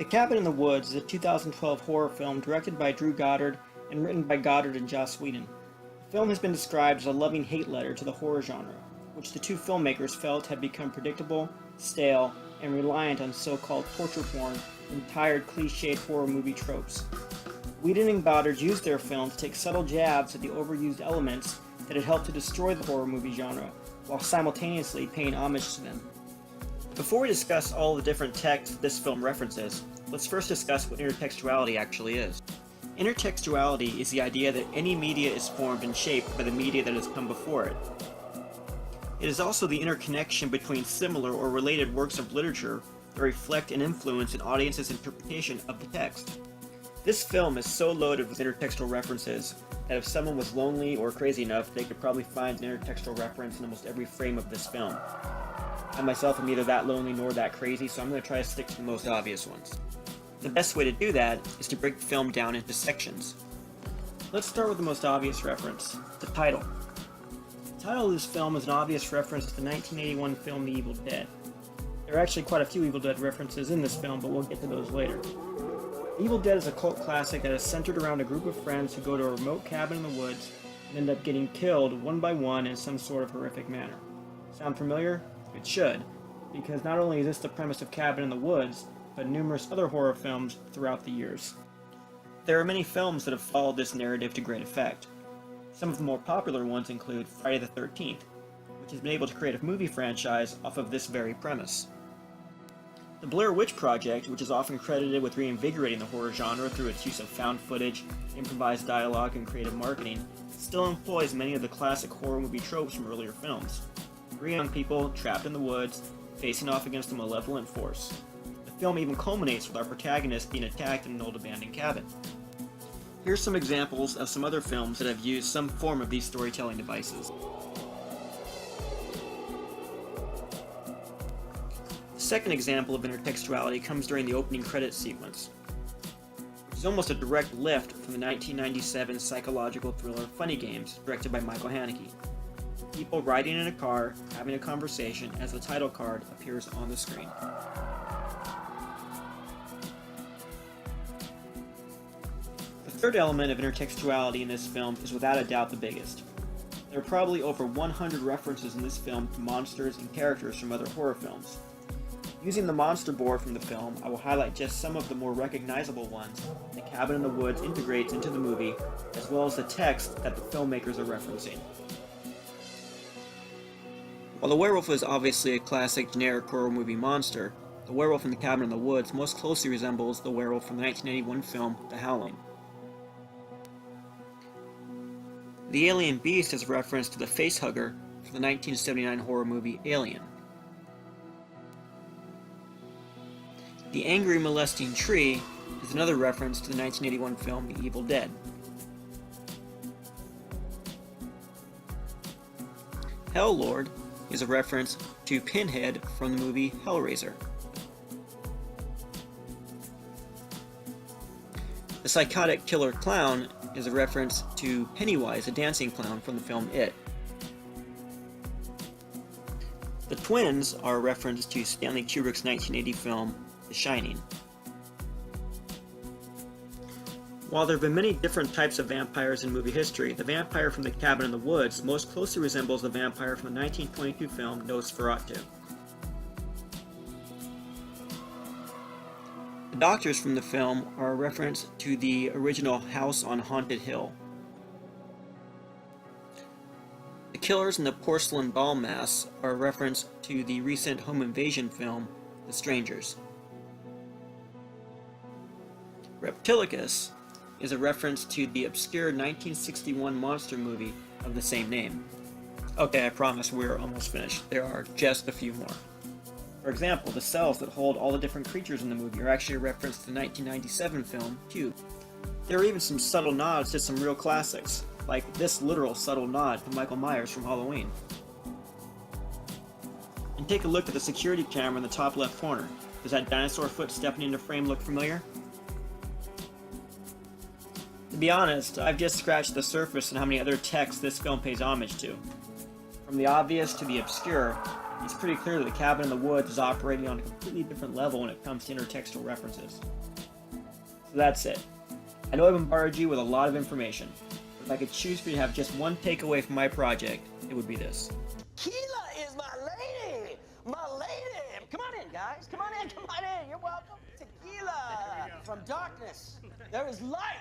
The Cabin in the Woods is a 2012 horror film directed by Drew Goddard and written by Goddard and Joss Whedon. The film has been described as a loving hate letter to the horror genre, which the two filmmakers felt had become predictable, stale, and reliant on so-called torture porn and tired cliched horror movie tropes. Whedon and Goddard used their film to take subtle jabs at the overused elements that had helped to destroy the horror movie genre, while simultaneously paying homage to them. Before we discuss all the different texts this film references, let's first discuss what intertextuality actually is. Intertextuality is the idea that any media is formed and shaped by the media that has come before it. It is also the interconnection between similar or related works of literature that reflect and influence an audience's interpretation of the text. This film is so loaded with intertextual references that if someone was lonely or crazy enough, they could probably find an intertextual reference in almost every frame of this film. I myself am neither that lonely nor that crazy, so I'm going to try to stick to the most obvious ones. The best way to do that is to break the film down into sections. Let's start with the most obvious reference, the title. The title of this film is an obvious reference to the 1981 film The Evil Dead. There are actually quite a few Evil Dead references in this film, but we'll get to those later. The Evil Dead is a cult classic that is centered around a group of friends who go to a remote cabin in the woods and end up getting killed one by one in some sort of horrific manner. Sound familiar? It should, because not only is this the premise of Cabin in the Woods, but numerous other horror films throughout the years. There are many films that have followed this narrative to great effect. Some of the more popular ones include Friday the 13th, which has been able to create a movie franchise off of this very premise. The Blair Witch Project, which is often credited with reinvigorating the horror genre through its use of found footage, improvised dialogue, and creative marketing, still employs many of the classic horror movie tropes from earlier films. Three young people trapped in the woods, facing off against a malevolent force. The film even culminates with our protagonist being attacked in an old abandoned cabin. Here's some examples of some other films that have used some form of these storytelling devices. The second example of intertextuality comes during the opening credits sequence, which is almost a direct lift from the 1997 psychological thriller Funny Games, directed by Michael Haneke. People riding in a car, having a conversation as the title card appears on the screen. The third element of intertextuality in this film is without a doubt the biggest. There are probably over 100 references in this film to monsters and characters from other horror films. Using the monster board from the film, I will highlight just some of the more recognizable ones the Cabin in the Woods integrates into the movie, as well as the text that the filmmakers are referencing. While the werewolf is obviously a classic generic horror movie monster, the werewolf in the Cabin in the Woods most closely resembles the werewolf from the 1981 film The Howling. The alien beast is a reference to the facehugger from the 1979 horror movie Alien. The angry molesting tree is another reference to the 1981 film The Evil Dead. Hell Lord is a reference to Pinhead from the movie Hellraiser. The psychotic killer clown is a reference to Pennywise, a dancing clown from the film It. The twins are a reference to Stanley Kubrick's 1980 film The Shining. While there have been many different types of vampires in movie history, the vampire from the Cabin in the Woods most closely resembles the vampire from the 1922 film Nosferatu. The doctors from the film are a reference to the original House on Haunted Hill. The killers in the porcelain doll mask are a reference to the recent home invasion film The Strangers. Reptilicus is a reference to the obscure 1961 monster movie of the same name. Okay, I promise we're almost finished. There are just a few more. For example, the cells that hold all the different creatures in the movie are actually a reference to the 1997 film Cube. There are even some subtle nods to some real classics, like this literal subtle nod to Michael Myers from Halloween. And take a look at the security camera in the top left corner. Does that dinosaur foot stepping into frame look familiar? To be honest, I've just scratched the surface on how many other texts this film pays homage to. From the obvious to the obscure, It's pretty clear that the cabin in the woods is operating on a completely different level when it comes to intertextual references. So that's it. I know I bombarded you with a lot of information, but if I could choose for you to have just one takeaway from my project, it would be this. Tequila is my lady! My lady! Come on in, guys. Come on in, come on in. You're welcome. Tequila! From darkness, there is light.